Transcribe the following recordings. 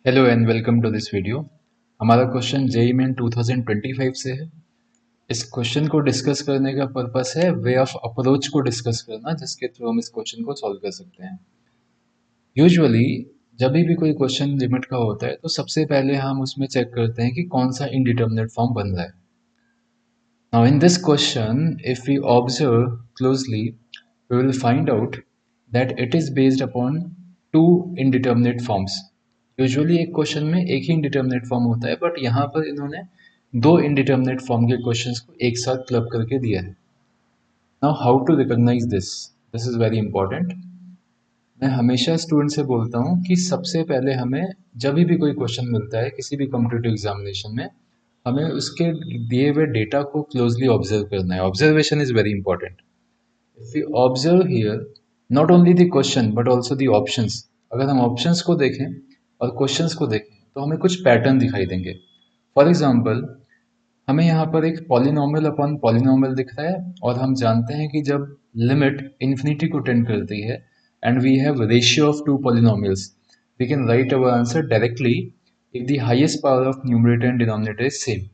Hello and welcome to this video. हमारा question JEE main 2025 से है। इस क्वेश्चन को डिस्कस करने का पर्पस है वे ऑफ अप्रोच को डिस्कस करना, जिसके थ्रू हम इस क्वेश्चन को सॉल्व कर सकते हैं। यूजुअली जब भी कोई क्वेश्चन लिमिट का होता है तो सबसे पहले हम उसमें चेक करते हैं कि कौन सा इनडिटर्मिनेट फॉर्म बन रहा है। Now in this question if we observe closely we will find out that it is based upon two indeterminate forms. Usually एक क्वेश्चन में एक ही इंडिटर्मिनेट फॉर्म होता है, बट यहाँ पर इन्होंने दो इंडिटर्मिनेट फॉर्म के क्वेश्चंस को एक साथ क्लब करके दिया है। Now how to recognise this is very important. मैं हमेशा स्टूडेंट से बोलता हूँ कि सबसे पहले हमें जब भी कोई क्वेश्चन मिलता है किसी भी कॉम्पिटिटिव एग्जामिनेशन में, हमें उसके दिए हुए डेटा को क्लोजली ऑब्जर्व करना है। Observation is very important. If we observe here not only the question but also the options, अगर हम ऑप्शंस को देखें और क्वेश्चंस को देखें तो हमें कुछ पैटर्न दिखाई देंगे। फॉर एग्जांपल, हमें यहाँ पर एक पॉलिनोमियल अपॉन पॉलिनोमियल दिख रहा है और हम जानते हैं कि जब लिमिट इन्फिनिटी को टेंड करती है and we have ratio of two polynomials, we can write our answer directly if the highest power of numerator and denominator is same,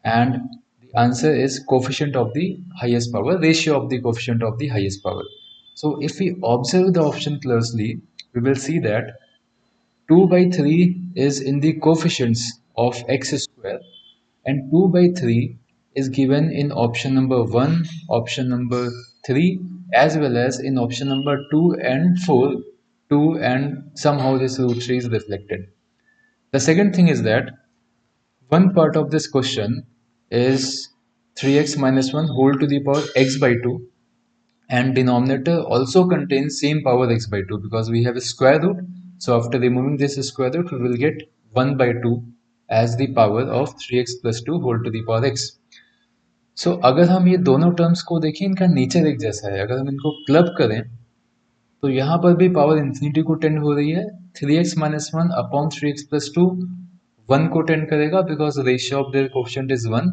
and the answer is coefficient of the highest power, ratio of the coefficient of the highest power. So if we observe the option closely, we will see that 2 by 3 is in the coefficients of x square, and 2 by 3 is given in option number 1, option number 3, as well as in option number 2 and 4, 2, and somehow this root 3 is reflected. The second thing is that one part of this question is 3x minus 1 whole to the power x by 2, and denominator also contains same power x by 2 because we have a square root. So after removing this square root, we will get 1 by 2 as the power of 3x plus 2 whole to the power x. So अगर हम ये दोनों terms को देखें, इनका nature एक जैसा है। अगर हम इनको क्लब करें तो यहाँ पर भी पावर इन्फिनिटी को टेंड हो रही है। 3x minus one upon 3x plus two 1 को टेंड करेगा because ratio of their coefficient is 1।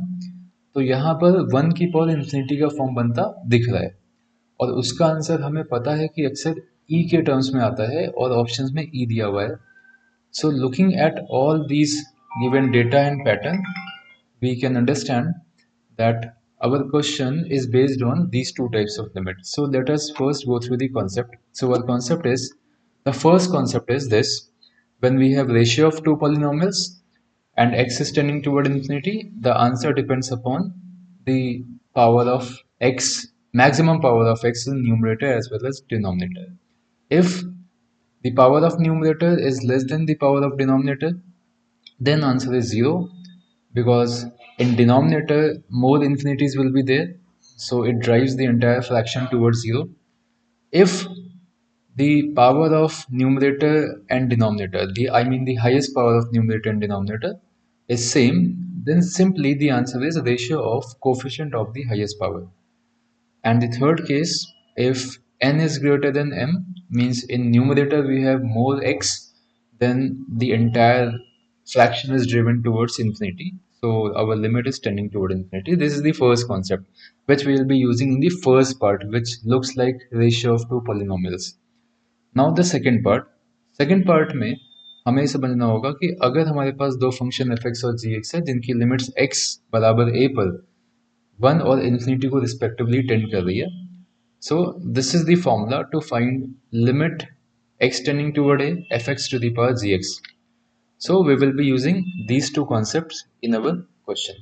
तो यहाँ पर 1 की पावर इन्फिनिटी का फॉर्म बनता दिख रहा है, और उसका आंसर हमें पता है कि अक्सर ई के टर्म्स में आता है और ऑप्शंस में ई दिया हुआ है। So looking at all these given data and pattern, we can understand that our question is based on these two types of limits. So let us first go through the concept. So our concept is, the first concept is this: when we have ratio of two polynomials and x is tending toward infinity, the answer depends upon the power of x, maximum power of x in numerator as well as denominator. If the power of numerator is less than the power of denominator, then answer is 0, because in denominator more infinities will be there, so it drives the entire fraction towards 0. If the power of numerator and denominator, the highest power of numerator and denominator is same, then simply the answer is ratio of coefficient of the highest power. And the third case, if n is greater than m, means in numerator we have more x, then the entire fraction is driven towards infinity. So our limit is tending toward infinity. This is the first concept, which we will be using in the first part, which looks like ratio of two polynomials. Now the second part में हमें समझना होगा कि अगर हमारे पास दो function f(x) और g(x) है जिनकी लिमिट्स x बराबर a पर 1 और इन्फिनिटी को रिस्पेक्टिवली टेंड कर रही है, so this is the formula to find limit x tending toward a f(x) to the power gx. So we will be using these two concepts in our question.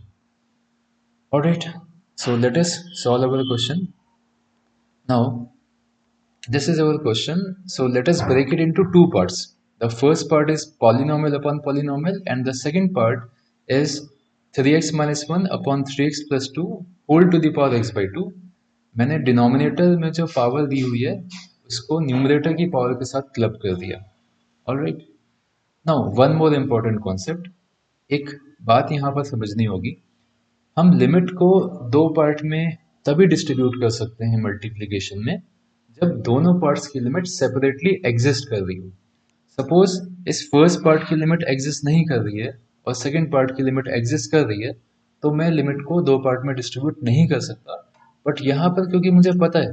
Alright, so let us solve our question. Now this is our question, so let us break it into two parts. The first part is polynomial upon polynomial, and the second part is 3x minus 1 upon 3x plus 2 whole to the power x by 2. मैंने denominator में जो power दी हुई है उसको numerator की power के साथ club कर दिया। Alright, now one more important concept, एक बात यहाँ पर समझनी होगी। हम लिमिट को दो पार्ट में तभी डिस्ट्रीब्यूट कर सकते हैं मल्टीप्लिकेशन में जब दोनों पार्ट्स की लिमिट सेपरेटली एग्जिस्ट कर रही हो। सपोज इस फर्स्ट पार्ट की लिमिट एग्जिस्ट नहीं कर रही है और सेकंड पार्ट की लिमिट एग्जिस्ट कर रही है, तो मैं लिमिट को दो पार्ट में डिस्ट्रीब्यूट नहीं कर सकता। बट यहाँ पर क्योंकि मुझे पता है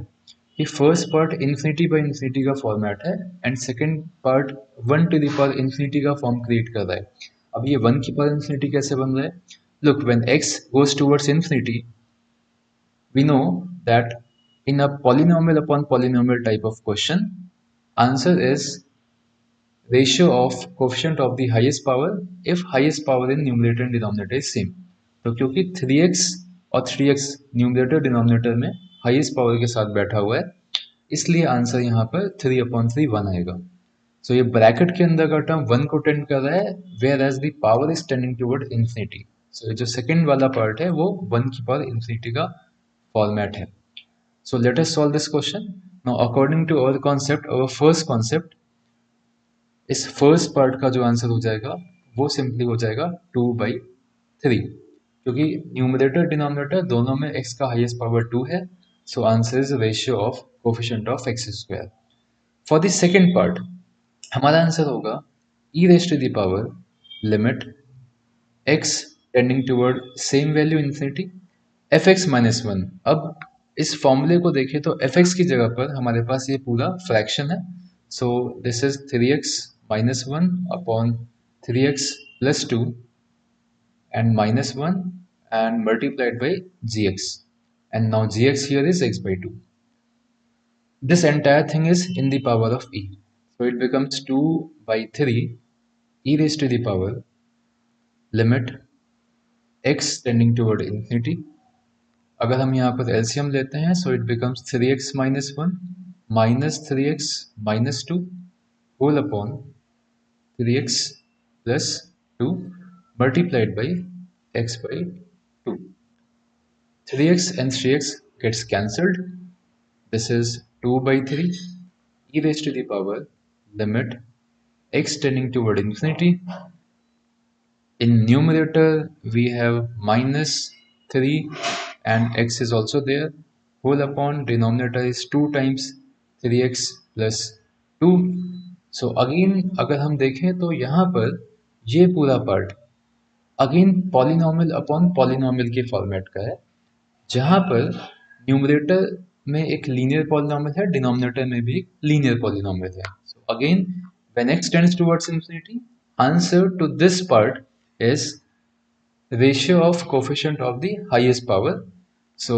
कि first part infinity by infinity का फॉर्मेट है and second part 1 to the power infinity का फॉर्म क्रिएट कर रहा है। अब ये 1 की पावर इन्फिनिटी कैसे बन रहा है? Look, when x goes towards infinity, we know that in a polynomial upon polynomial type of question, answer is ratio of coefficient of the highest power if highest power in numerator and denominator is same। तो क्योंकि 3x और 3x numerator denominator में highest power के साथ बैठा हुआ है, इसलिए आंसर यहाँ पर 3/3 1 आएगा। सो ये ब्रैकेट के अंदर का टर्म 1 को टेंड कर रहा है, where as the power is tending toward infinity. So ये जो सेकंड वाला पार्ट है वो 1 की पावर इंफिनिटी का फॉर्मेट है। So let us solve this question. Now according to our concept, our first concept, इस फर्स्ट पार्ट का जो आंसर हो जाएगा वो सिंपली हो जाएगा 2/3, क्योंकि न्यूमरेटर डिनोमिनेटर दोनों में x का हाईएस्ट पावर 2 है। So answer is ratio of coefficient of x square. For the second part हमारा आंसर होगा e raise to the power limit x tending toward same value infinity fx minus 1। अब इस फॉर्मूले को देखें तो fx की जगह पर हमारे पास ये पूरा फ्रैक्शन है। So this is 3x minus 1 upon 3x plus 2 and minus 1 and multiplied by gx, and now gx here is x by 2. This entire thing is in the power of e, so it becomes 2/3 e raised to the power limit x tending toward infinity। अगर हम यहाँ पर LCM लेते हैं so it becomes 3x minus 1 minus 3x minus 2 whole upon 3x plus 2 multiplied by x by 2। 3x and 3x gets cancelled. This is 2/3 e raised to the power limit x tending toward infinity। In numerator we have minus 3 and x is also there, whole upon denominator is 2 times 3x plus 2। So again अगर हम देखें तो यहाँ पर ये पूरा part again polynomial upon polynomial के format का है, जहाँ पर न्यूमरेटर में एक लीनियर पॉलिनोमियल है, डिनोमिनेटर में भी एक लीनियर पॉलिनोमियल है। So again when x tends towards infinity, answer to this part is ratio of coefficient of the highest power. So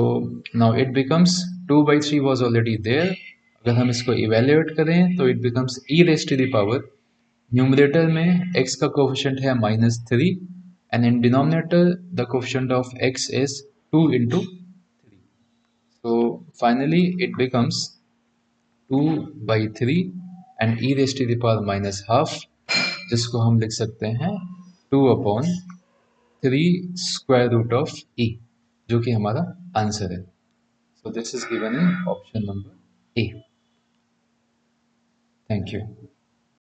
now it becomes 2/3 was already there. अगर हम इसको evaluate करें तो it becomes e raise to the power, numerator में x का coefficient है -3 and in denominator the coefficient of x is 2 into 3। So finally it becomes 2/3 and e raised to the power minus half, जिसको हम लिख सकते हैं 2/3 square root of e, जो कि हमारा आंसर है। So this is given in option number A। Thank you।